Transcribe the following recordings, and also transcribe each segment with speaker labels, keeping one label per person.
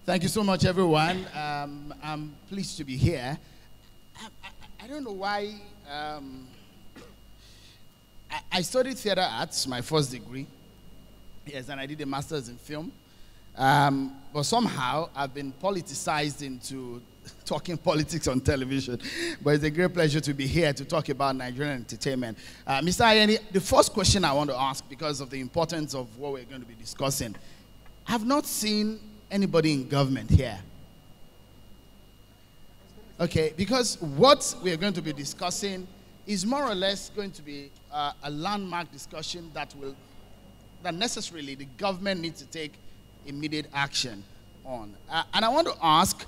Speaker 1: Thank you so much, everyone. I'm pleased to be here. I don't know why. I studied theater arts, my first degree. Yes, and I did a master's in film. But somehow I've been politicized into talking politics on television. But it's a great pleasure to be here to talk about Nigerian entertainment. Mr. Ayeni, the first question I want to ask, because of the importance of what we're going to be discussing, I have not seen anybody in government here. Okay, because what we're going to be discussing is more or less going to be a landmark discussion that necessarily the government needs to take immediate action on. And I want to ask,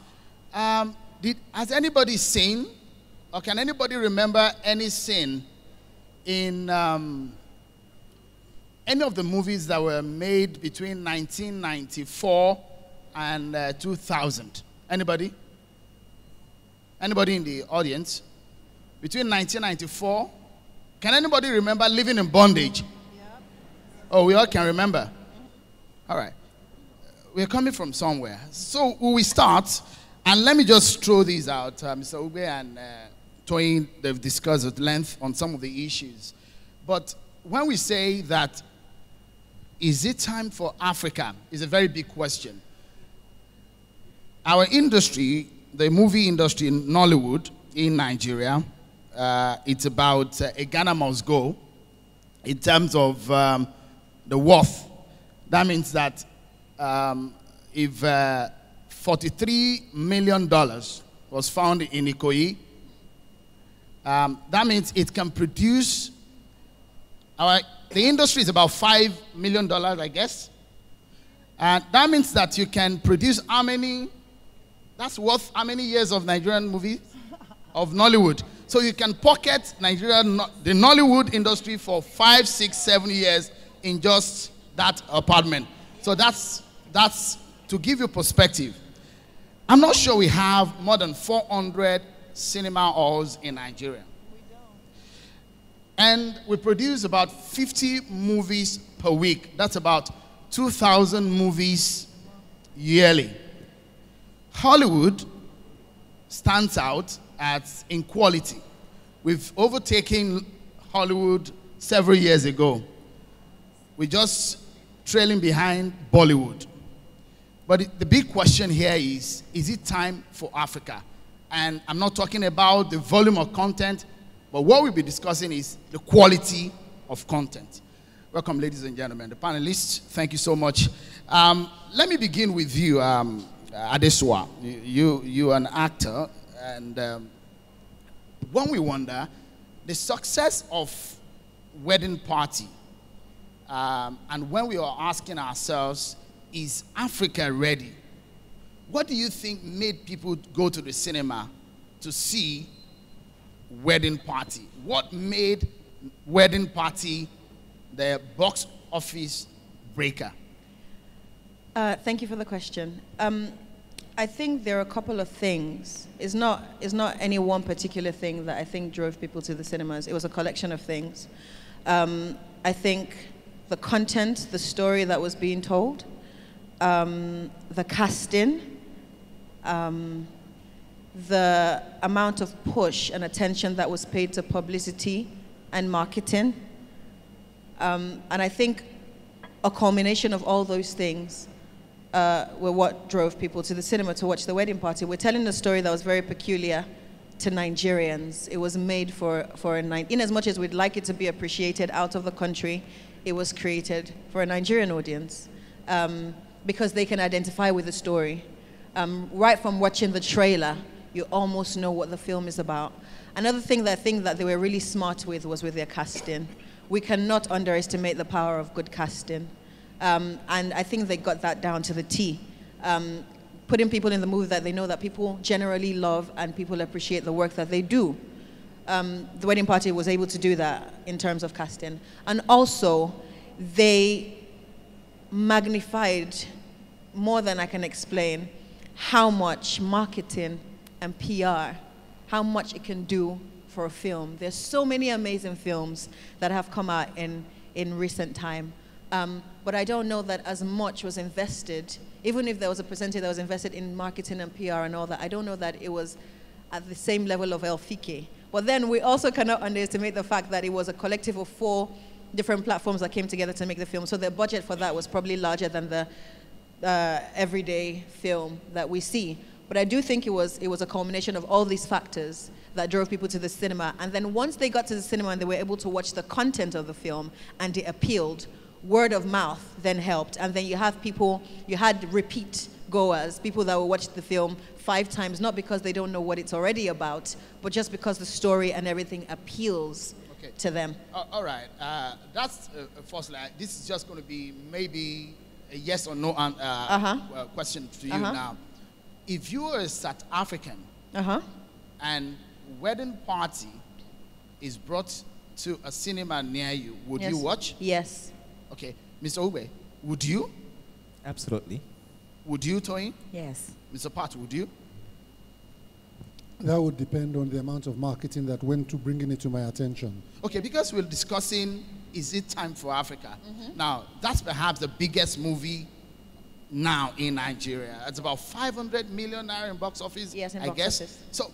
Speaker 1: has anybody seen, or can anybody remember any scene in any of the movies that were made between 1994 and 2000? Anybody? Anybody in the audience? Between 1994, can anybody remember Living in Bondage? Yep. Oh, we all can remember. All right. We're coming from somewhere. So we start, and let me just throw these out. Mr. Ube and Toyin, they've discussed at length on some of the issues. But when we say that, is it time for Africa, is a very big question. Our industry, the movie industry in Nollywood in Nigeria, it's about a Ghana must go in terms of the worth. That means that if $43 million was found in Ikoyi, that means it can produce, the industry is about $5 million, I guess. And that means that you can produce how many, that's worth how many years of Nigerian movies? Of Nollywood. So you can pocket the Nollywood industry for 5, 6, 7 years in just that apartment. So that's to give you perspective. I'm not sure we have more than 400 cinema halls in Nigeria. We don't. And we produce about 50 movies per week. That's about 2,000 movies yearly. Hollywood stands out in quality. We've overtaken Hollywood several years ago. We're just trailing behind Bollywood. But the big question here is it time for Africa? And I'm not talking about the volume of content, but what we'll be discussing is the quality of content. Welcome, ladies and gentlemen, the panelists. Thank you so much. Let me begin with you, Adesua. You're an actor, and when we wonder, the success of Wedding Party, and when we are asking ourselves, is Africa ready? What do you think made people go to the cinema to see Wedding Party? What made Wedding Party the box office breaker?
Speaker 2: Thank you for the question. I think there are a couple of things. It's not any one particular thing that I think drove people to the cinemas. It was a collection of things. I think the content, the story that was being told, the casting, the amount of push and attention that was paid to publicity and marketing. And I think a culmination of all those things were what drove people to the cinema to watch The Wedding Party. We're telling a story that was very peculiar to Nigerians. It was made in as much as we'd like it to be appreciated out of the country, it was created for a Nigerian audience because they can identify with the story. Right from watching the trailer, you almost know what the film is about. Another thing that I think that they were really smart with was with their casting. We cannot underestimate the power of good casting. And I think they got that down to the T. Putting people in the movie that they know that people generally love and people appreciate the work that they do. The Wedding Party was able to do that in terms of casting. And also, they magnified, more than I can explain, how much marketing and PR, how much it can do for a film. There's so many amazing films that have come out in recent time. But I don't know that as much was invested, even if there was a percentage that was invested in marketing and PR and all that, I don't know that it was at the same level of El Fique. But then we also cannot underestimate the fact that it was a collective of 4 different platforms that came together to make the film. So the budget for that was probably larger than the everyday film that we see. But I do think it was a culmination of all these factors that drove people to the cinema. And then once they got to the cinema and they were able to watch the content of the film and it appealed, word of mouth then helped. And then you had repeat goers, people that will watch the film 5 times, not because they don't know what it's already about, but just because the story and everything appeals to them.
Speaker 1: All right. That's firstly, this is just going to be maybe a yes or no question to you now. If you are a South African and wedding party is brought to a cinema near you, would you watch?
Speaker 2: Yes.
Speaker 1: Okay. Mr. Ube, would you?
Speaker 3: Absolutely.
Speaker 1: Would you, Toyin?
Speaker 2: Yes.
Speaker 1: Mr. Pat, would you?
Speaker 4: That would depend on the amount of marketing that went to bringing it to my attention.
Speaker 1: Okay, because we're discussing, is it time for Africa? Now, that's perhaps the biggest movie now in Nigeria. It's about 500 million naira in box office, I guess.
Speaker 2: Office.
Speaker 1: So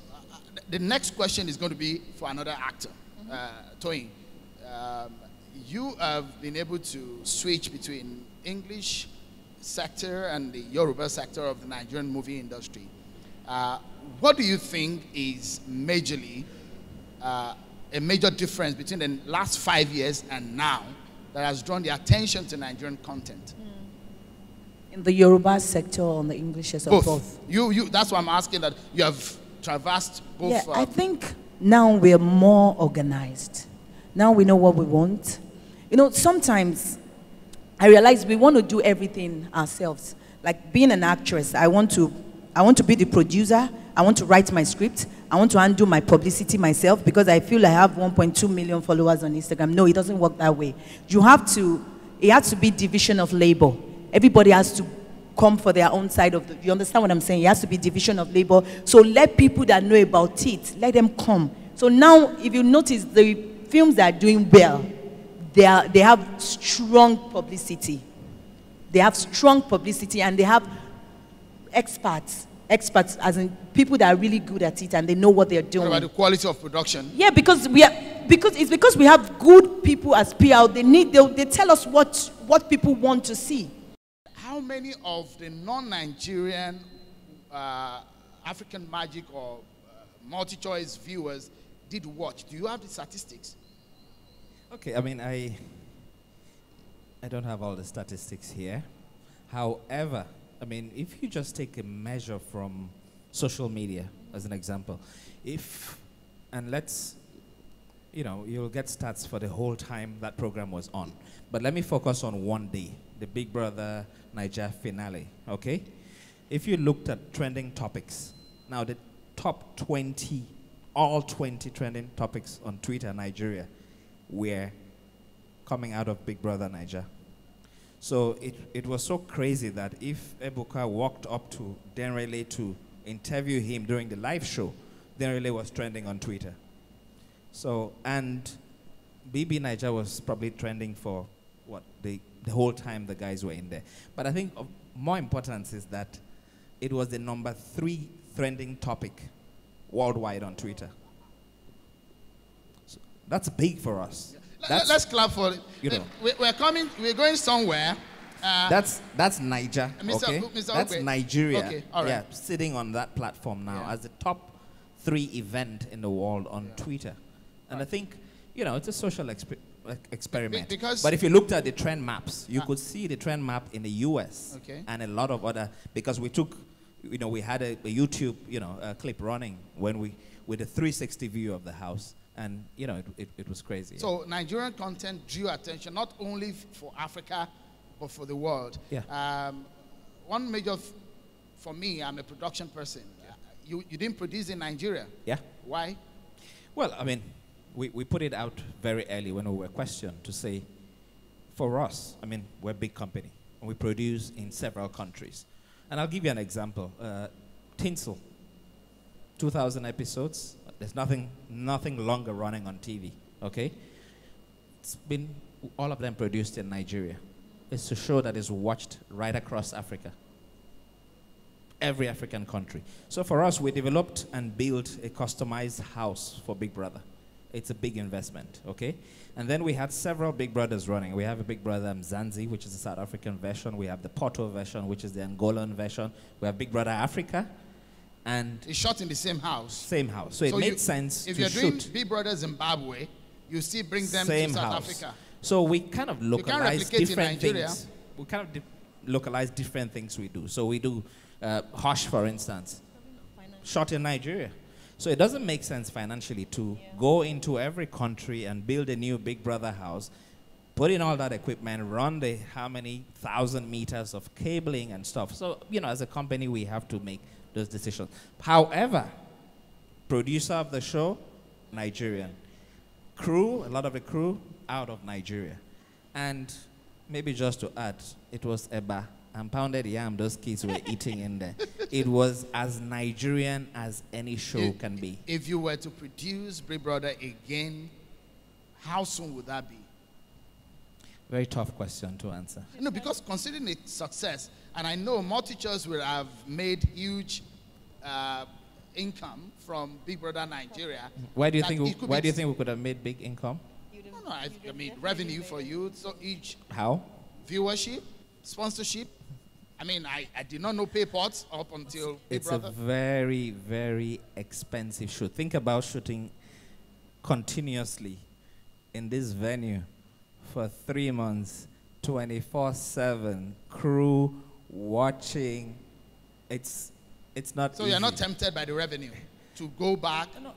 Speaker 1: the next question is going to be for another actor, Toyin. You have been able to switch between English sector and the Yoruba sector of the Nigerian movie industry. What do you think is majorly a major difference between the last 5 years and now that has drawn the attention to Nigerian content?
Speaker 5: In the Yoruba sector or on the English sector?
Speaker 1: Both. That's why I'm asking that you have traversed both.
Speaker 5: Yeah, I think now we're more organized. Now we know what we want. You know, sometimes I realize we want to do everything ourselves. Like being an actress, I want to be the producer. I want to write my script. I want to undo my publicity myself because I feel I have 1.2 million followers on Instagram. No, it doesn't work that way. It has to be division of labor. Everybody has to come for their own side of the, you understand what I'm saying? It has to be division of labor. So let people that know about it, let them come. So now, if you notice, the films that are doing well, they have strong publicity. They have strong publicity and they have experts as in people that are really good at it and they know what they're doing.
Speaker 1: What about the quality of production?
Speaker 5: Yeah, because we have good people as PR. They tell us what people want to see.
Speaker 1: How many of the non-Nigerian African Magic or multi-choice viewers did watch? Do you have the statistics?
Speaker 3: Okay, I mean, I don't have all the statistics here. However, I mean, if you just take a measure from social media as an example, you'll get stats for the whole time that program was on. But let me focus on one day, the Big Brother Niger finale, okay? If you looked at trending topics, now the top 20, all 20 trending topics on Twitter, Nigeria, were coming out of Big Brother Niger. So it was so crazy that if Ebuka walked up to Denrele to interview him during the live show, Denrele was trending on Twitter. So, and BB Niger was probably trending for the whole time the guys were in there. But I think of more importance is that it was the number 3 trending topic worldwide on Twitter. So that's big for us.
Speaker 1: Let's clap for it.
Speaker 3: You know,
Speaker 1: we're going somewhere.
Speaker 3: That's Niger, okay? That's Nigeria.
Speaker 1: Okay, all right.
Speaker 3: Yeah, sitting on that platform now as the top 3 event in the world on Twitter. And I think, it's a social experiment. But if you looked at the trend maps, you could see the trend map in the US and a lot of other, because we took, we had a YouTube, clip running with a 360 view of the house. And, it was crazy.
Speaker 1: So Nigerian content drew attention not only for Africa, but for the world.
Speaker 3: Yeah.
Speaker 1: One major, for me, I'm a production person. You didn't produce in Nigeria.
Speaker 3: Yeah.
Speaker 1: Why?
Speaker 3: Well, I mean, we put it out very early when we were questioned to say, for us, I mean, we're a big company. And we produce in several countries. And I'll give you an example. Tinsel, 2,000 episodes. There's nothing longer running on TV, okay? It's been all of them produced in Nigeria. It's a show that is watched right across Africa. Every African country. So for us, we developed and built a customized house for Big Brother. It's a big investment, okay? And then we had several Big Brothers running. We have a Big Brother Mzansi, which is the South African version. We have the Porto version, which is the Angolan version. We have Big Brother Africa. And
Speaker 1: it's shot in the same house.
Speaker 3: Same house. So it made sense
Speaker 1: if
Speaker 3: to
Speaker 1: you're doing
Speaker 3: shoot.
Speaker 1: Big Brother Zimbabwe, you still bring them
Speaker 3: Same
Speaker 1: to South
Speaker 3: house.
Speaker 1: Africa.
Speaker 3: So we kind of localize different
Speaker 1: Nigeria.
Speaker 3: things. We kind of localize different things we do. So we do Hush, for instance, shot in Nigeria. So it doesn't make sense financially to go into every country and build a new Big Brother house, put in all that equipment, run the how many thousand meters of cabling and stuff. So, you know, as a company, we have to make those decisions. However, producer of the show, Nigerian. Crew, a lot of the crew, out of Nigeria. And maybe just to add, it was Eba and pounded yam those kids were eating in there. It was as Nigerian as any show can be.
Speaker 1: If you were to produce Big Brother again, how soon would that be?
Speaker 3: Very tough question to answer.
Speaker 1: No, because considering its success, and I know more teachers will have made huge income from Big Brother Nigeria.
Speaker 3: Why do you think we could have made big income?
Speaker 1: No, I mean revenue for you. So each
Speaker 3: how
Speaker 1: viewership, sponsorship. I mean, I did not know PayPods up until Big Brother.
Speaker 3: It's a very, very expensive shoot. Think about shooting continuously in this venue for 3 months, 24/7, crew watching. It's not.
Speaker 1: So
Speaker 3: easy.
Speaker 1: you're not tempted by the revenue to go back.
Speaker 3: No,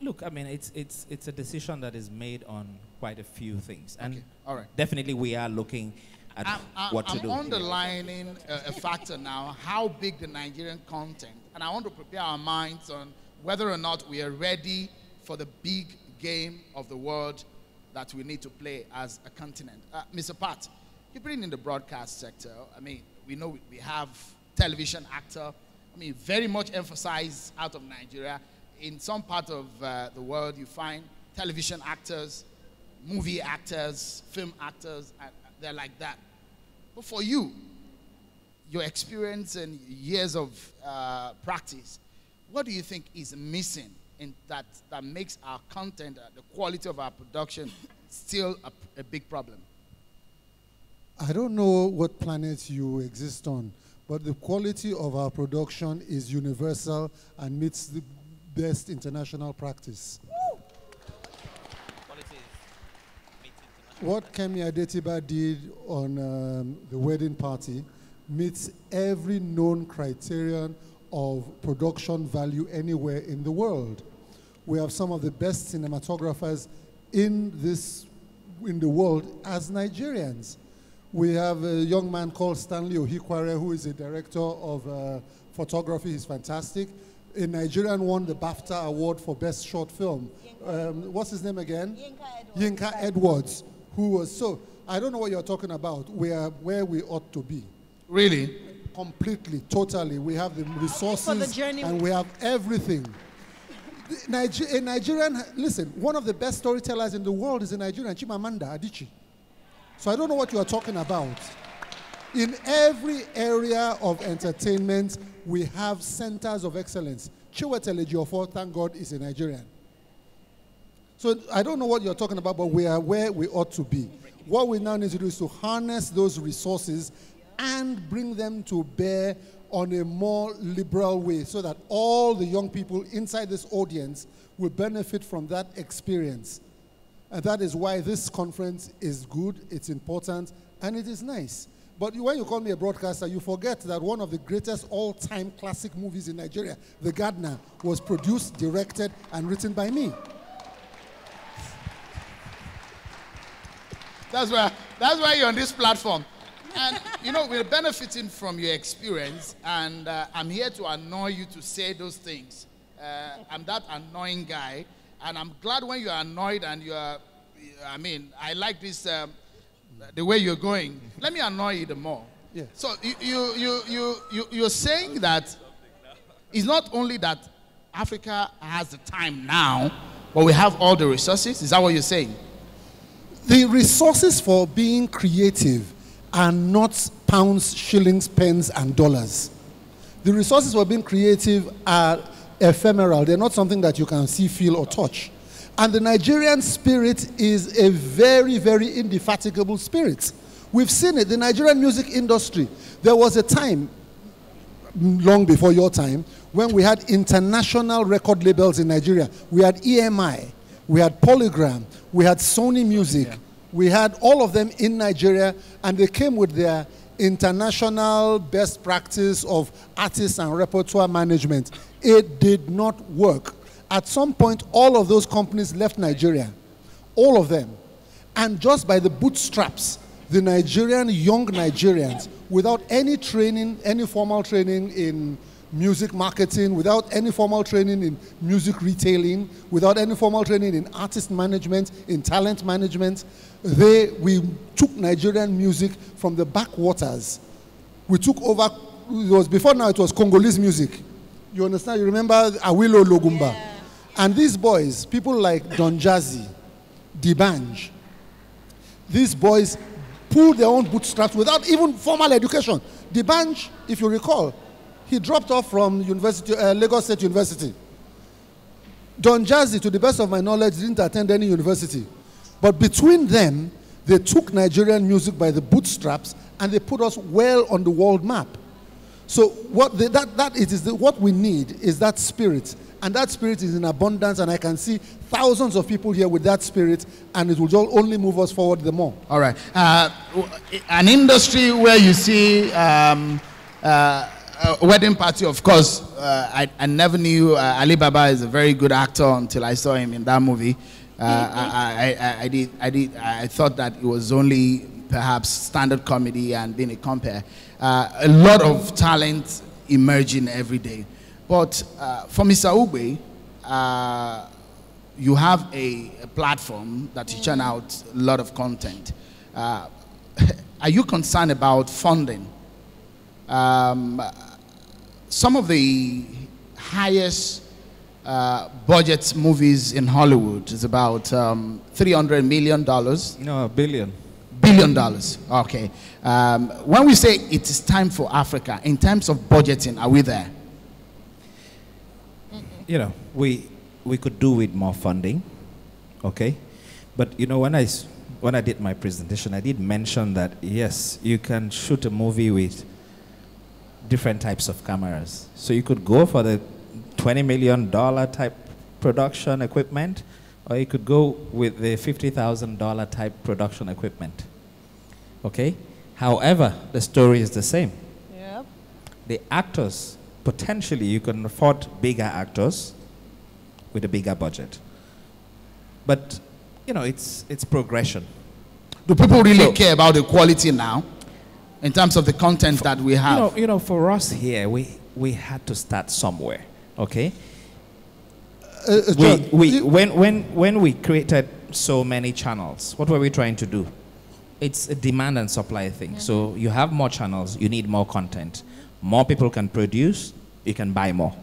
Speaker 3: look, I mean, it's a decision that is made on quite a few things, and
Speaker 1: Okay. All right.
Speaker 3: definitely we are looking at what to do.
Speaker 1: I'm underlining a factor now, how big the Nigerian content, and I want to prepare our minds on whether or not we are ready for the big game of the world that we need to play as a continent. Mr. Pat, you've been in the broadcast sector. I mean, we know we have television actor, I mean, very much emphasized out of Nigeria. In some part of the world, you find television actors, movie actors, film actors, they're like that. But for you, your experience and years of practice, what do you think is missing in that makes our content, the quality of our production, still a big problem?
Speaker 4: I don't know what planet you exist on, but the quality of our production is universal and meets the best international practice. What Kemi Adetiba did on the wedding party meets every known criterion of production value anywhere in the world. We have some of the best cinematographers in the world as Nigerians. We have a young man called Stanley Ohikware, who is a director of photography. He's fantastic. A Nigerian won the BAFTA award for Best Short Film. What's his name again? Yinka Edwards, who was so, I don't know what you're talking about. We are where we ought to be.
Speaker 1: Really?
Speaker 4: Completely, totally. We have the resources and we have everything. A Nigerian, listen, one of the best storytellers in the world is a Nigerian, Chimamanda Adichie. So I don't know what you are talking about. In every area of entertainment, we have centers of excellence. Chiwetel Ejiofor, thank God, is a Nigerian. So I don't know what you're talking about, but we are where we ought to be. What we now need to do is to harness those resources and bring them to bear on a more liberal way so that all the young people inside this audience will benefit from that experience. And that is why this conference is good, it's important, and it is nice. But when you call me a broadcaster, you forget that one of the greatest all-time classic movies in Nigeria, The Gardener, was produced, directed, and written by me.
Speaker 1: That's why you're on this platform. And, you know, we're benefiting from your experience, and I'm here to annoy you to say those things. I'm that annoying guy, and I'm glad when you're annoyed and you're, I mean, I like this, the way you're going. Let me annoy you the more.
Speaker 4: Yeah.
Speaker 1: So you're saying that it's not only that Africa has the time now, but we have all the resources? Is that what you're saying?
Speaker 4: The resources for being creative are not pounds, shillings, pence, and dollars. The resources for being creative are ephemeral. They're not something that you can see, feel, or touch. And the Nigerian spirit is a very, very indefatigable spirit. We've seen it. The Nigerian music industry, there was a time, long before your time, when we had international record labels in Nigeria. We had EMI, we had Polygram, we had Sony Music, we had all of them in Nigeria, and they came with their international best practice of artist and repertoire management. It did not work. At some point, all of those companies left Nigeria, all of them. And just by the bootstraps, the young Nigerians, without any training, any formal training in music marketing, without any formal training in music retailing, without any formal training in artist management, in talent management, we took Nigerian music from the backwaters. We took over, before now it was Congolese music. You understand? You remember Awilo Logumba? Yeah. And these boys, people like Don Jazzy, D'banj, these boys pulled their own bootstraps without even formal education. D'banj, if you recall, he dropped off from Lagos State University. Don Jazzy, to the best of my knowledge, didn't attend any university. But between them, they took Nigerian music by the bootstraps and they put us well on the world map. So what we need is that spirit. And that spirit is in abundance, and I can see thousands of people here with that spirit, and it will only move us forward the more.
Speaker 1: All right. An industry where you see a wedding party, of course, I never knew Ali Baba is a very good actor until I saw him in that movie. I thought that it was only perhaps standard comedy and being a compere. A lot of talent emerging every day. But for Mr. Ugbe, you have a platform that you churn out a lot of content. Are you concerned about funding? Some of the highest budget movies in Hollywood is about $300 million.
Speaker 3: No, $1 billion.
Speaker 1: $1 billion. Okay. When we say it is time for Africa, in terms of budgeting, are we there?
Speaker 3: You know, we could do with more funding, okay? But you know, when I did my presentation, I did mention that yes, you can shoot a movie with different types of cameras. So you could go for the $20 million type production equipment, or you could go with the $50,000 type production equipment, okay? However, the story is the same.
Speaker 2: Yep.
Speaker 3: The actors, potentially you can afford bigger actors with a bigger budget. But, you know, it's progression.
Speaker 1: Do people really care about the quality now in terms of the content that we have?
Speaker 3: You know, for us here, we had to start somewhere, okay? When we created so many channels, what were we trying to do? It's a demand and supply thing. Mm-hmm. So you have more channels, you need more content. More people can produce, you can buy more.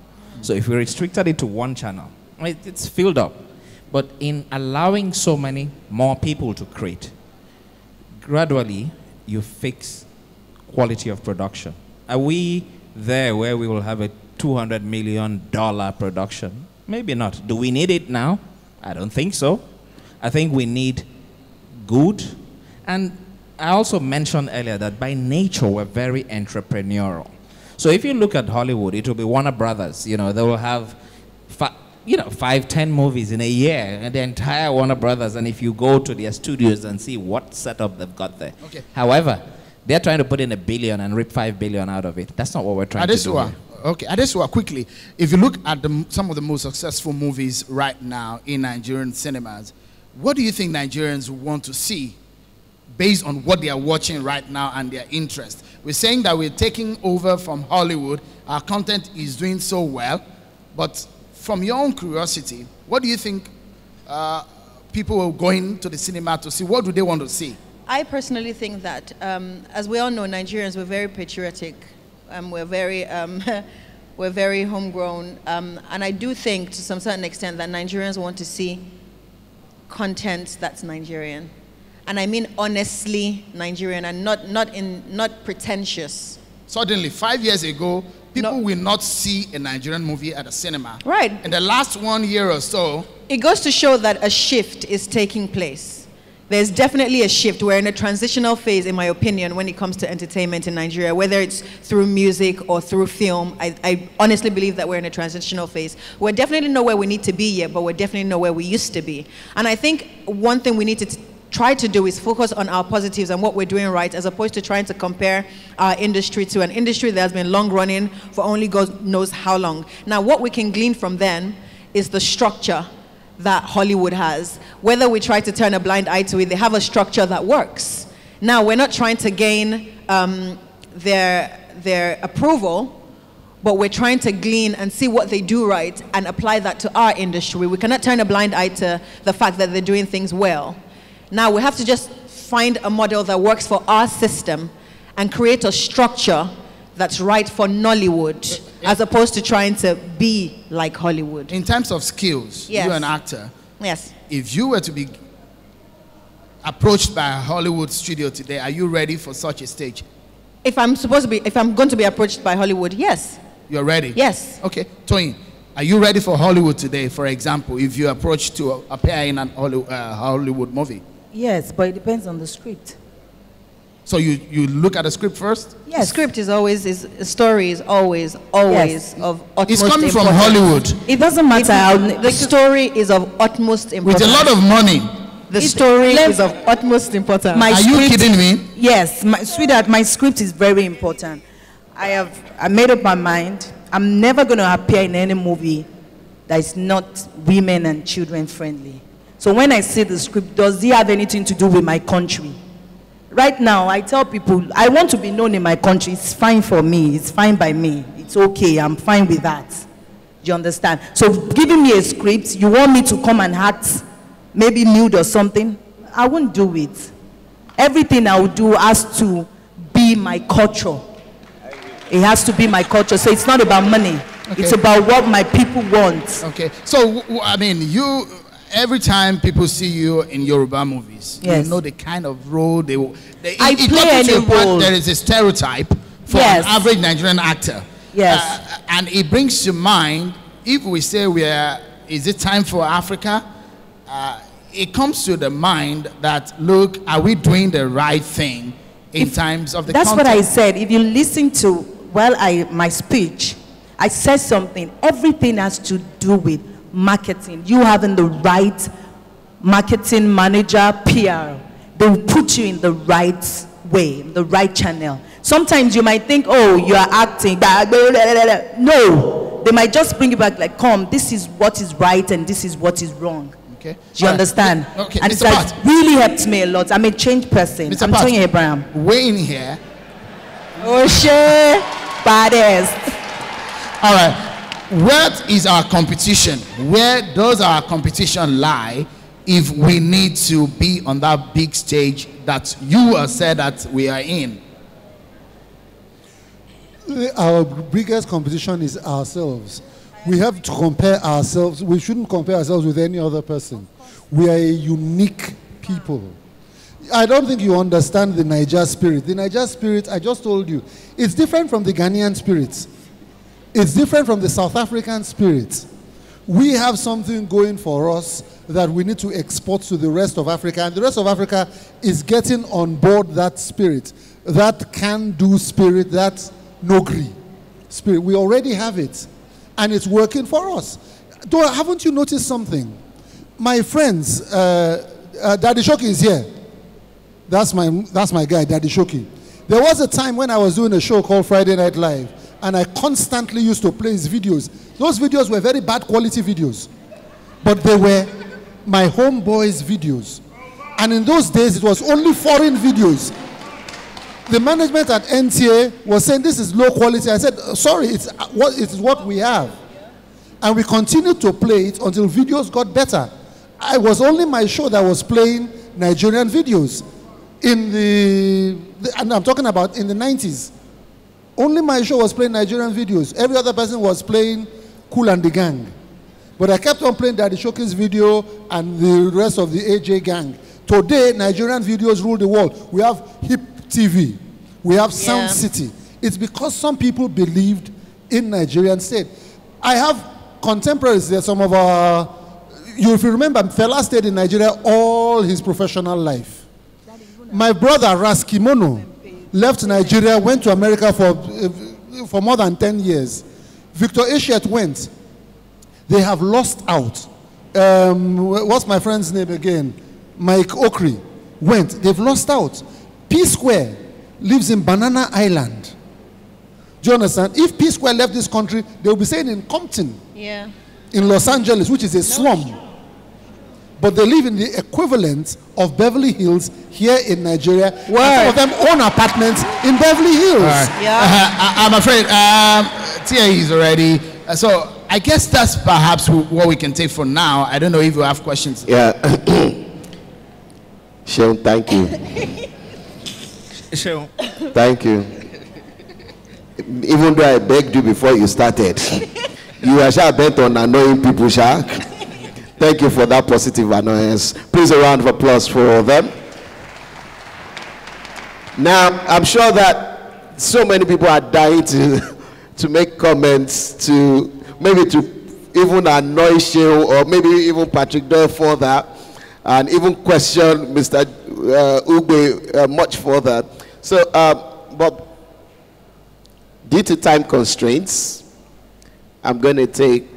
Speaker 3: So if we restricted it to one channel, it's filled up. But in allowing so many more people to create, gradually you fix quality of production. Are we there where we will have a $200 million production? Maybe not. Do we need it now? I don't think so. I think we need good. And I also mentioned earlier that by nature we're very entrepreneurial. So if you look at Hollywood, it will be Warner Brothers. You know, they will have 5, 10 movies in a year, and the entire Warner Brothers. And if you go to their studios and see what setup they've got there. Okay. However, they're trying to put in $1 billion and rip $5 billion out of it. That's not what we're trying to do here.
Speaker 1: Okay, Adesua, quickly. If you look at some of the most successful movies right now in Nigerian cinemas, what do you think Nigerians want to see based on what they are watching right now and their interest? We're saying that we're taking over from Hollywood. Our content is doing so well. But from your own curiosity, what do you think people are going to the cinema to see? What do they want to see?
Speaker 2: I personally think that, as we all know, Nigerians, we're very patriotic. We're very homegrown. And I do think, to some certain extent, that Nigerians want to see content that's Nigerian. And I mean honestly Nigerian and not pretentious.
Speaker 1: Suddenly, 5 years ago, people will not see a Nigerian movie at a cinema.
Speaker 2: Right.
Speaker 1: In the last 1 year or so,
Speaker 2: it goes to show that a shift is taking place. There's definitely a shift. We're in a transitional phase, in my opinion, when it comes to entertainment in Nigeria, whether it's through music or through film. I honestly believe that we're in a transitional phase. We're definitely not where we need to be yet, but we're definitely not where we used to be. And I think one thing we need to try to do is focus on our positives and what we're doing right, as opposed to trying to compare our industry to an industry that has been long running for only God knows how long. Now, what we can glean from then is the structure that Hollywood has. Whether we try to turn a blind eye to it, they have a structure that works. Now, we're not trying to gain their approval, but we're trying to glean and see what they do right and apply that to our industry. We cannot turn a blind eye to the fact that they're doing things well. Now, we have to just find a model that works for our system and create a structure that's right for Nollywood, as opposed to trying to be like Hollywood.
Speaker 1: In terms of skills,
Speaker 2: yes.
Speaker 1: You're an actor.
Speaker 2: Yes.
Speaker 1: If you were to be approached by a Hollywood studio today, are you ready for such a stage?
Speaker 2: If I'm going to be approached by Hollywood, yes.
Speaker 1: You're ready?
Speaker 2: Yes.
Speaker 1: Okay, Toyin, are you ready for Hollywood today, for example, if you're approached to appear in an Hollywood movie?
Speaker 5: Yes, but it depends on the script.
Speaker 1: So you look at the script first?
Speaker 2: Yes. The script is always, a story is always yes. Of utmost
Speaker 1: It's coming
Speaker 2: importance.
Speaker 1: from Hollywood.
Speaker 5: It doesn't matter.
Speaker 2: The story is of utmost importance.
Speaker 1: With a lot of money.
Speaker 2: The story is of utmost importance.
Speaker 1: Are you kidding me?
Speaker 5: Yes, sweetheart, my script is very important. I made up my mind. I'm never going to appear in any movie that is not women and children friendly. So when I see the script, does it have anything to do with my country? Right now, I tell people, I want to be known in my country. It's fine for me. It's fine by me. It's okay. I'm fine with that. Do you understand? So giving me a script, you want me to come and act maybe nude or something? I won't do it. Everything I will do has to be my culture. It has to be my culture. So it's not about money. Okay. It's about what my people want.
Speaker 1: Okay. So, I mean, every time people see you in Yoruba movies,
Speaker 5: yes.
Speaker 1: You know the kind of role
Speaker 5: I play any role.
Speaker 1: There is a stereotype for
Speaker 5: yes.
Speaker 1: an average Nigerian actor.
Speaker 5: Yes.
Speaker 1: And it brings to mind, if we say is it time for Africa? It comes to the mind that, look, are we doing the right thing in times of the
Speaker 5: That's
Speaker 1: context?
Speaker 5: what I said. If you listen to, my speech, I said something. Everything has to do with marketing. You having the right marketing manager, PR, they will put you in the right way, the right channel. Sometimes you might think, oh, you are acting. No, they might just bring you back like, come, this is what is right and this is what is wrong.
Speaker 1: Okay.
Speaker 5: Do you understand?
Speaker 1: Okay.
Speaker 5: And that really helped me a lot. I'm a changed person.
Speaker 1: Mr.
Speaker 5: I'm Toyin Abraham.
Speaker 1: Way in here.
Speaker 5: Oh, shit. Baddest.
Speaker 1: All right. What is our competition? Where does our competition lie if we need to be on that big stage that you have said that we are in?
Speaker 4: Our biggest competition is ourselves. We have to compare ourselves. We shouldn't compare ourselves with any other person. We are a unique people. I don't think you understand the Niger spirit. The Niger spirit, I just told you, it's different from the Ghanaian spirit. It's different from the South African spirit. We have something going for us that we need to export to the rest of Africa. And the rest of Africa is getting on board that spirit, that can-do spirit, that Nogri spirit. We already have it. And it's working for us. Haven't you noticed something? My friends, Daddy Shoki is here. That's my guy, Daddy Shoki. There was a time when I was doing a show called Friday Night Live, and I constantly used to play his videos. Those videos were very bad quality videos, but they were my homeboys' videos. And in those days, it was only foreign videos. The management at NTA was saying this is low quality. I said, sorry, it's what we have. And we continued to play it until videos got better. I was only my show that was playing Nigerian videos and I'm talking about in the 90s. Only my show was playing Nigerian videos. Every other person was playing Kool and the Gang. But I kept on playing Daddy Shoki's video and the rest of the AJ gang. Today, Nigerian videos rule the world. We have Hip TV. We have Sound City. It's because some people believed in Nigerian state. I have contemporaries there, some of our, if you remember, Fela stayed in Nigeria all his professional life. My brother, Raskimono, left Nigeria, went to America for more than 10 years. Victor Eshet went. They have lost out. What's my friend's name again? Mike Okri went. They've lost out. P Square lives in Banana Island. Do you understand? If P Square left this country, they will be staying in Compton.
Speaker 2: Yeah.
Speaker 4: In Los Angeles, which is a slum. But they live in the equivalent of Beverly Hills here in Nigeria. Some of them own apartments in Beverly Hills.
Speaker 1: Right.
Speaker 2: Yeah.
Speaker 1: I'm afraid Tia is already. So I guess that's perhaps what we can take for now. I don't know if you have questions.
Speaker 6: Yeah. Sean, thank you.
Speaker 3: Sean.
Speaker 6: Thank you. Even though I begged you before you started, you are bent on annoying people, Sha. Thank you for that positive annoyance. Please, a round of applause for them. Now, I'm sure that so many people are dying to make comments, to maybe to even annoy Shehu or maybe even Patrick Doyle further, and even question Mr. Ugbe much further. So, but due to time constraints, I'm going to take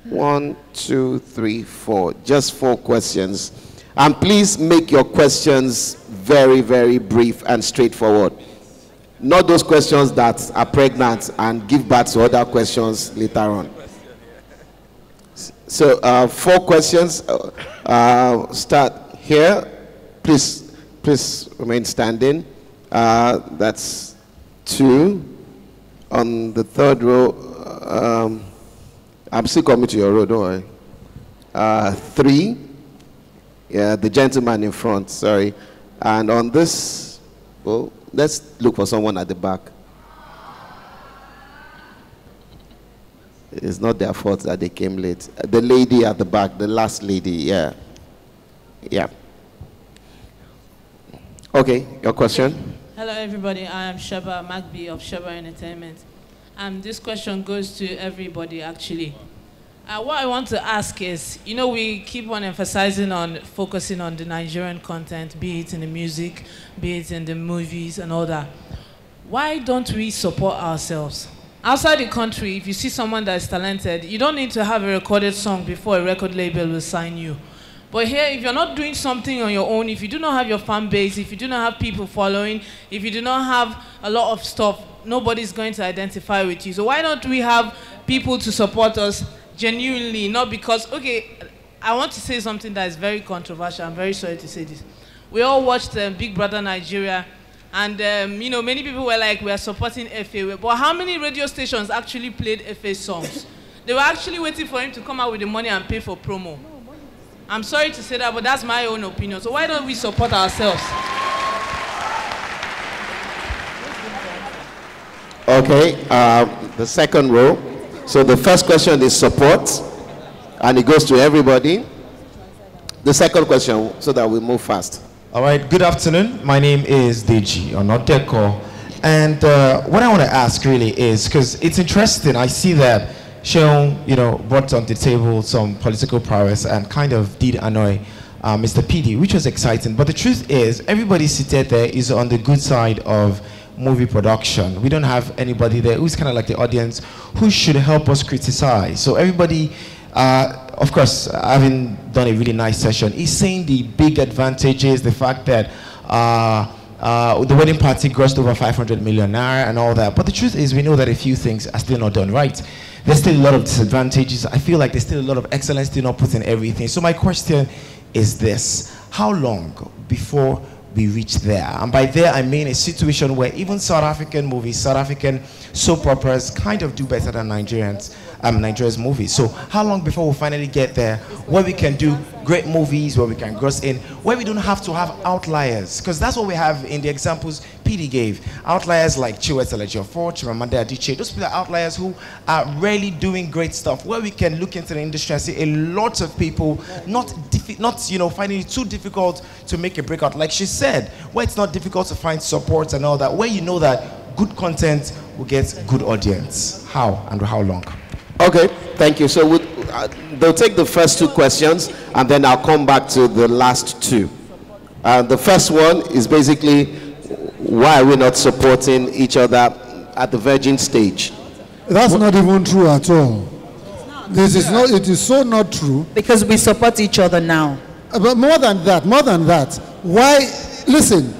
Speaker 6: 1, 2, 3, 4, just 4 questions. And please make your questions very, very brief and straightforward. Not those questions that are pregnant and give birth to other questions later on. So 4 questions. Start here. Please remain standing. That's 2. On the 3rd row, I'm still coming to your row, don't worry. 3. Yeah, the gentleman in front, sorry. And on this, well, let's look for someone at the back. It's not their fault that they came late. The lady at the back, the last lady, yeah. Yeah. Okay, your question?
Speaker 7: Hello, everybody. I am Sheba Magby of Sheba Entertainment. This question goes to everybody, actually. What I want to ask is, you know, we keep on emphasizing on focusing on the Nigerian content, be it in the music, be it in the movies and all that. Why don't we support ourselves? Outside the country, if you see someone that is talented, you don't need to have a recorded song before a record label will sign you. But here, if you're not doing something on your own, if you do not have your fan base, if you do not have people following, if you do not have a lot of stuff, nobody's going to identify with you. So why don't we have people to support us genuinely, not because, okay, I want to say something that is very controversial. I'm very sorry to say this. We all watched Big Brother Nigeria, and you know, many people were like, we are supporting FA. But how many radio stations actually played FA songs? They were actually waiting for him to come out with the money and pay for promo. I'm sorry to say that, but that's my own opinion. So why don't we support ourselves?
Speaker 6: Okay, the second row. So the first question is support, and it goes to everybody. The second question, so that we move fast.
Speaker 8: All right, good afternoon. My name is Deji Onoteko. And what I want to ask really is, because it's interesting, I see that Sean, you know, brought on the table some political prowess and kind of did annoy Mr. PD, which was exciting. But the truth is, everybody seated there is on the good side of movie production. We don't have anybody there who's kind of like the audience who should help us criticize. So everybody, of course, having done a really nice session, is saying the big advantages, the fact that the wedding party grossed over 500 million naira and all that. But the truth is, we know that a few things are still not done right. There's still a lot of disadvantages. I feel like there's still a lot of excellence still not put in everything. So my question is this: how long before we reach there? And by there, I mean a situation where even South African movies, South African soap operas kind of do better than Nigeria's movies. So how long before we finally get there, where we can do great movies where we can gross in, where we don't have to have outliers, because that's what we have in the examples PD gave. Outliers like Chiwetel Ejiofor, Chimamanda Adichie, those people are outliers who are really doing great stuff, where we can look into the industry and see a lot of people not finding it too difficult to make a breakout. Like she said, where it's not difficult to find support and all that, where you know that good content will get good audience. How and how long?
Speaker 6: Okay, thank you. So they'll take the first two questions, and then I'll come back to the last two. The first one is basically, why are we not supporting each other at the virgin stage?
Speaker 4: That's not even true at all. This is not. It is so not true.
Speaker 5: Because we support each other now.
Speaker 4: But more than that. Why? Listen.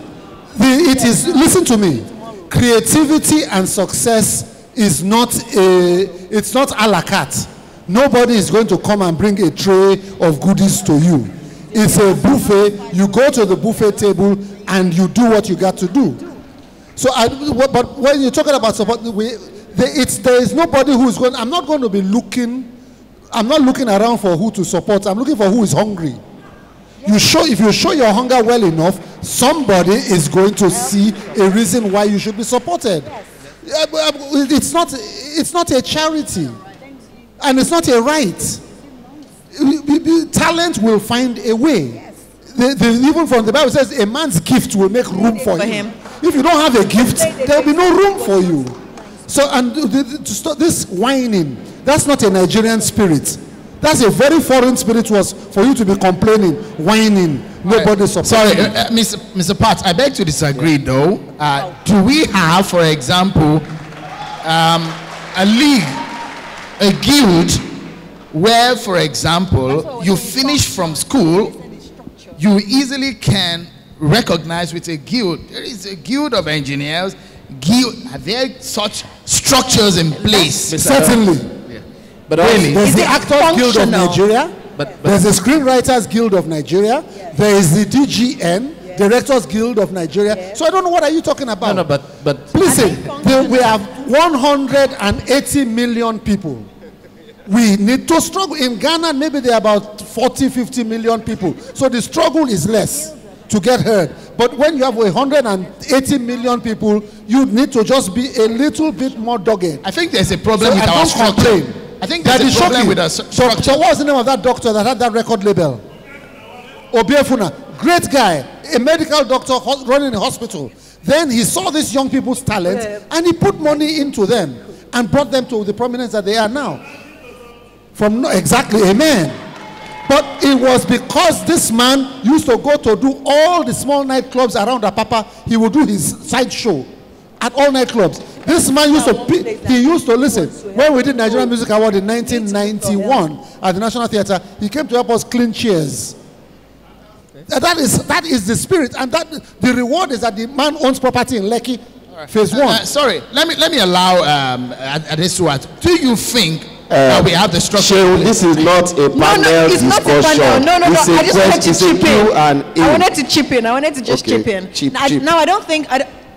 Speaker 4: Listen to me. Creativity and success is not it's not a la carte. Nobody is going to come and bring a tray of goodies to you. It's a buffet. You go to the buffet table and you do what you got to do. So, but when you're talking about support, there is nobody who is going. I'm not going to be looking. I'm not looking around for who to support. I'm looking for who is hungry. If you show your hunger well enough, somebody is going to see a reason why you should be supported. It's not a charity, and it's not a right. Talent will find a way. Even from the Bible says, a man's gift will make room for him. If you don't have a gift, there will be no room for you. So, and to stop this whining, that's not a Nigerian spirit. That's a very foreign spirit, was for you to be complaining, whining, nobody supports.
Speaker 1: Sorry, Mr. Pat, I beg to disagree though. Do we have, for example, a league, a guild, where, for example, you finish from school, you easily can recognize with a guild. There is a guild of engineers. Are there such structures in place?
Speaker 4: Certainly.
Speaker 6: But
Speaker 4: really? There's the Actors Guild of Nigeria. There's the Screenwriters Guild of Nigeria. There is the DGN, Directors Guild of Nigeria. So I don't know, what are you talking about?
Speaker 3: No, but
Speaker 4: listen, we have 180 million people. We need to struggle. In Ghana, maybe there are about 40, 50 million people. So the struggle is less to get heard. But when you have 180 million people, you need to just be a little bit more dogged.
Speaker 1: I think there's a problem with our structure. I think there's a problem with our structure.
Speaker 4: So what was the name of that doctor that had that record label? Obiefuna. Great guy. A medical doctor running a hospital. Then he saw these young people's talent and he put money into them and brought them to the prominence that they are now. Exactly, amen. But it was because this man used to go to do all the small nightclubs around Apapa. He would do his side show at all nightclubs. This man used to listen. When we did Nigerian Music Award in 1991 at the National Theatre, he came to help us clean chairs. That is the spirit, and that the reward is that the man owns property in Lekki, phase 1.
Speaker 1: Sorry, let me allow Adesua. Do you think that we have the structure?
Speaker 6: This is not a panel discussion.
Speaker 2: No. I just wanted to chip in.
Speaker 6: I
Speaker 2: wanted to chip in. I wanted to just chip in. Now I don't think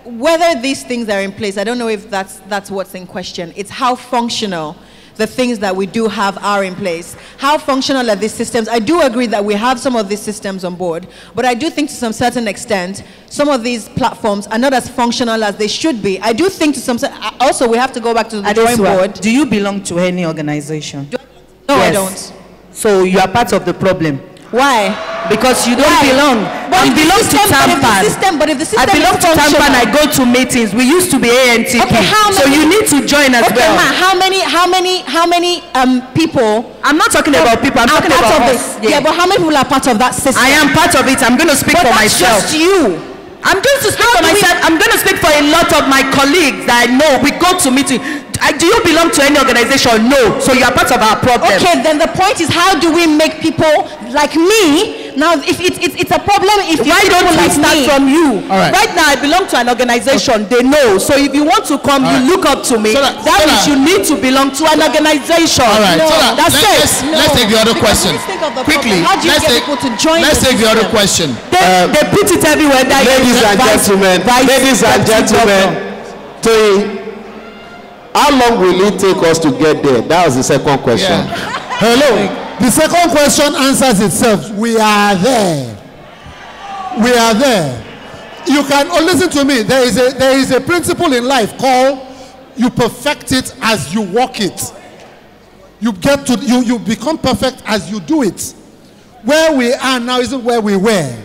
Speaker 2: whether these things are in place. I don't know if that's what's in question. It's how functional the things that we do have are in place. How functional are these systems? I do agree that we have some of these systems on board, but I do think to some certain extent, some of these platforms are not as functional as they should be. I do think to some also we have to go back to the drawing board.
Speaker 5: Do you belong to any organization?
Speaker 2: No, yes. I don't.
Speaker 5: So you are part of the problem.
Speaker 2: Why?
Speaker 5: Because you don't belong. I belong to Tampan.
Speaker 2: But if the system
Speaker 5: I belong to Tampan. I go to meetings. We used to be ANTP.
Speaker 2: Okay,
Speaker 5: so you need to join as well.
Speaker 2: How many people?
Speaker 5: I'm not talking about people. I'm talking about us.
Speaker 2: Yeah, but how many people are part of that system?
Speaker 5: I am part of it. I'm going to speak for myself.
Speaker 2: Just you.
Speaker 5: I'm going to speak for myself. I'm going to speak for a lot of my colleagues that I know. We go to meetings. Do you belong to any organization? No. So you are part of our problem.
Speaker 2: Okay, then the point is, how do we make people like me? Now, if it's a problem, if
Speaker 5: why don't we start from you?
Speaker 1: All right.
Speaker 5: Right now, I belong to an organization. They know. So if you want to come, you look up to me. That means you need to belong to an organization.
Speaker 1: All right.
Speaker 5: No, that's it.
Speaker 1: Let's take the other question. Quickly.
Speaker 2: How do you get people to join?
Speaker 1: Let's take the other question.
Speaker 5: They put it everywhere.
Speaker 6: Ladies and gentlemen, Toyin, how long will it take us to get there? That was the second question.
Speaker 1: Yeah.
Speaker 4: Hello. The second question answers itself. We are there. We are there. You can listen to me. There is a principle in life called you perfect it as you walk it. You become perfect as you do it. Where we are now isn't where we were.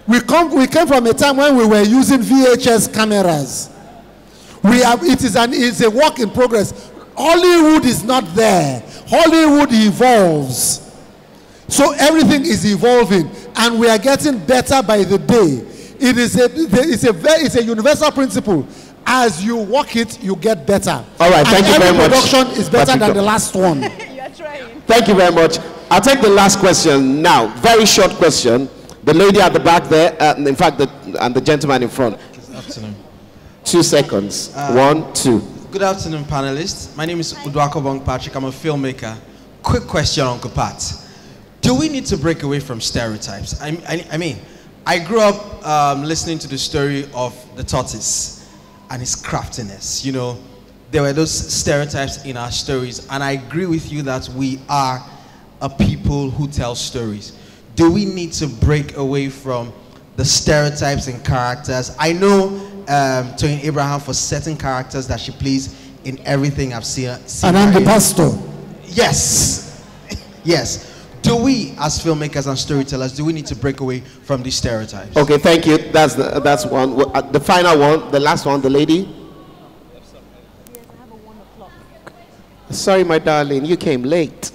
Speaker 4: We came from a time when we were using VHS cameras. It's a work in progress. Hollywood is not there. Hollywood evolves. So everything is evolving, and we are getting better by the day. It's a universal principle. As you walk it, you get better.
Speaker 6: All right, thank you very much.
Speaker 4: Every production is better than the last one.
Speaker 2: You're trying.
Speaker 6: Thank you very much. I'll take the last question now. Very short question. The lady at the back there, in fact, and the gentleman in front.
Speaker 9: Good afternoon.
Speaker 6: 2 seconds. 1, 2.
Speaker 9: Good afternoon, panelists. My name is Udwako Bong Patrick. I'm a filmmaker. Quick question, Uncle Pat. Do we need to break away from stereotypes? I mean, I grew up listening to the story of the tortoise and his craftiness. You know, there were those stereotypes in our stories, and I agree with you that we are a people who tell stories. Do we need to break away from the stereotypes and characters? I know Toyin Abraham for certain characters that she plays in everything I've seen.
Speaker 4: And I'm the pastor.
Speaker 9: Yes. Yes. Do we, as filmmakers and storytellers, do we need to break away from these stereotypes?
Speaker 6: Okay, thank you. That's one. The final one, the last one, the lady.
Speaker 2: Yes, I have a 1 o'clock.
Speaker 6: Sorry, my darling, you came late.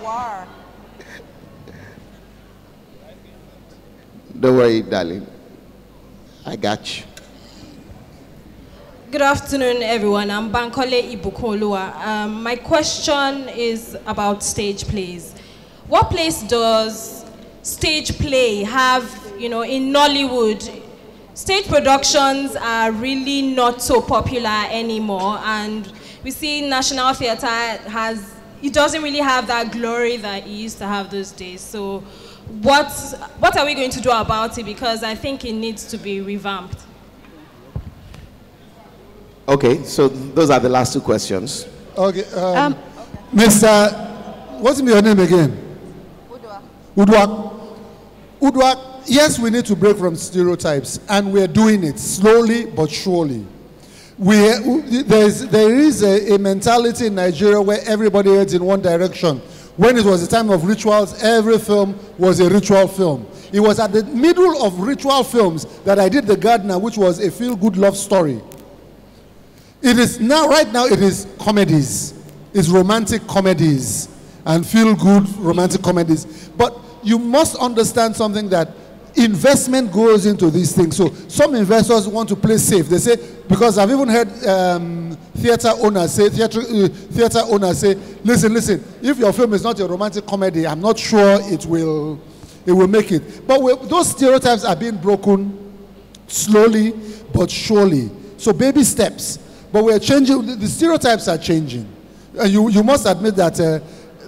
Speaker 2: War.
Speaker 6: Don't worry, darling. I got you.
Speaker 10: Good afternoon, everyone. I'm Bankole Ibukolua. My question is about stage plays. What place does stage play have, you know, in Nollywood? Stage productions are really not so popular anymore, and we see National Theatre it doesn't really have that glory that it used to have those days. So what are we going to do about it? Because I think it needs to be revamped.
Speaker 6: Okay, so those are the last 2 questions.
Speaker 4: Okay, Mr. What's your name again? Udwak. Yes, we need to break from stereotypes, and we're doing it slowly but surely. There is a mentality in Nigeria where everybody heads in one direction. When it was the time of rituals, every film was a ritual film. It was at the middle of ritual films that I did The Gardener, which was a feel-good love story. It is now, right now, it is comedies. It's romantic comedies and feel-good romantic comedies. But you must understand something, that investment goes into these things. So some investors want to play safe. They say, because I've even heard theater owners say, listen, if your film is not a romantic comedy, I'm not sure it will make it. But those stereotypes are being broken slowly but surely. So baby steps. But we're changing, the stereotypes are changing. And you must admit that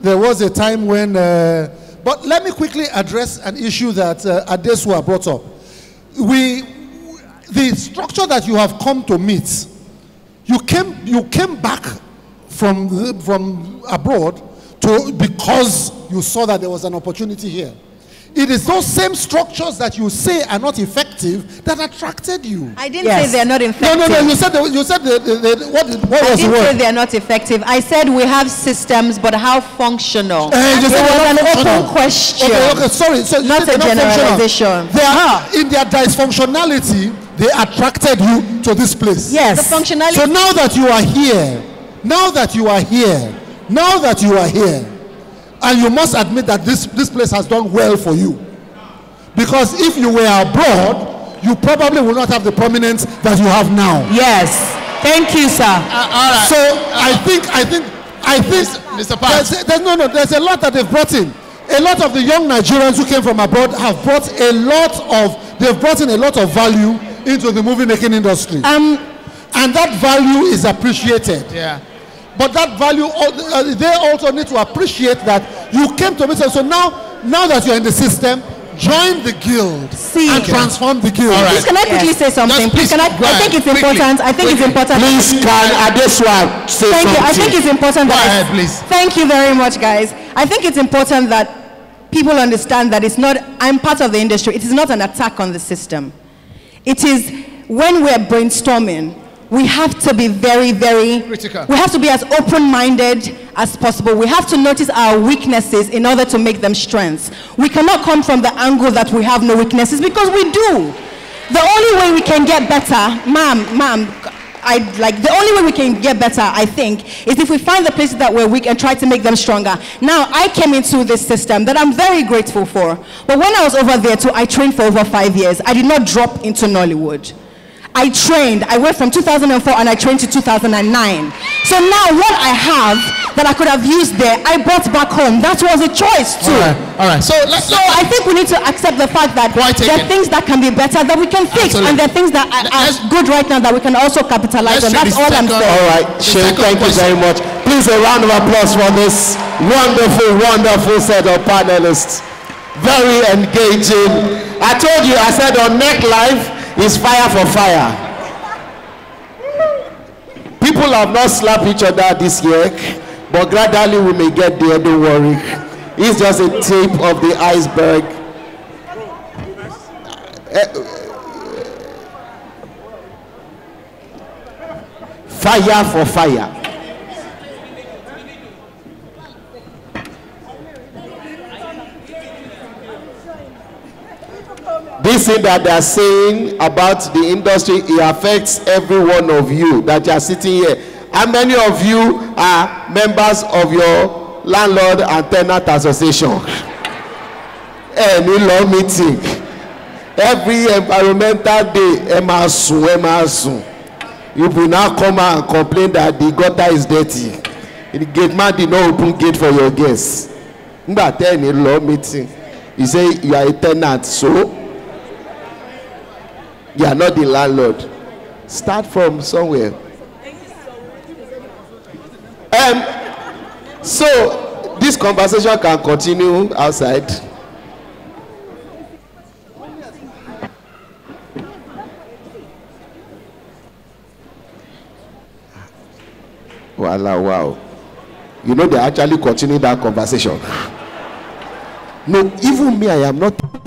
Speaker 4: there was a time when, but let me quickly address an issue that Adesua brought up. The structure that you have come to meet, you came back from abroad because you saw that there was an opportunity here. It is those same structures that you say are not effective that attracted you.
Speaker 2: I didn't say they're not effective.
Speaker 4: No. You said what was the word?
Speaker 2: I didn't say they're not effective. I said we have systems, but how functional?
Speaker 4: It was
Speaker 2: an open question.
Speaker 4: Okay, sorry. So
Speaker 2: not a generalization.
Speaker 4: They are in their dysfunctionality. They attracted you to this place.
Speaker 2: Yes. The functionality.
Speaker 4: So now that you are here, and you must admit that this place has done well for you. Because if you were abroad, you probably will not have the prominence that you have now.
Speaker 2: Yes. Thank you, sir.
Speaker 1: All right.
Speaker 4: So I think
Speaker 1: Mr. Pat.
Speaker 4: There's a lot that they've brought in. A lot of the young Nigerians who came from abroad have brought in a lot of value into the movie making industry. And that value is appreciated.
Speaker 1: Yeah.
Speaker 4: But that value, they also need to appreciate that you came to me. So now that you're in the system, join the guild and transform the guild.
Speaker 2: Right. Please, can I quickly say something? Please, I think it's important.
Speaker 6: Please, can Adesua say something?
Speaker 2: Thank you. I think it's important.
Speaker 1: Go ahead, please.
Speaker 2: Thank you very much, guys.
Speaker 5: I think it's important that people understand that it's not, I'm part of the industry, it is not an attack on the system. It is, when we're brainstorming, we have to be very, very critical. We have to be as open-minded as possible. We have to notice our weaknesses in order to make them strengths. We cannot come from the angle that we have no weaknesses, because we do. The only way we can get better, the only way we can get better, I think, is if we find the places that we're weak and try to make them stronger. Now, I came into this system that I'm very grateful for. But when I was over there too, I trained for over 5 years. I did not drop into Nollywood. I trained. I went from 2004 and I trained to 2009. So now what I have that I could have used there, I brought back home. That was a choice too.
Speaker 1: All right. So
Speaker 5: I think we need to accept the fact that there are things that can be better that we can fix, and there are things that are good right now that we can also capitalize on. That's all I'm saying.
Speaker 6: All right, Shane, thank you very much. Please, a round of applause for this wonderful, wonderful set of panelists. Very engaging. I told you, I said on Neck Live, is fire for fire. People have not slapped each other this year, but gradually we may get there, don't worry. It's just a tip of the iceberg. Fire for fire. This thing that they are saying about the industry, it affects every one of you that you are sitting here. How many of you are members of your landlord and tenant association? Any law meeting, every environmental day, Emasun. You will now come out and complain that the gutter is dirty. The gate man did not open gate for your guests. But any law meeting, you say you are a tenant, so you are not the landlord. Start from somewhere. So this conversation can continue outside. Wow. You know, they actually continue that conversation. No, even me, I am not.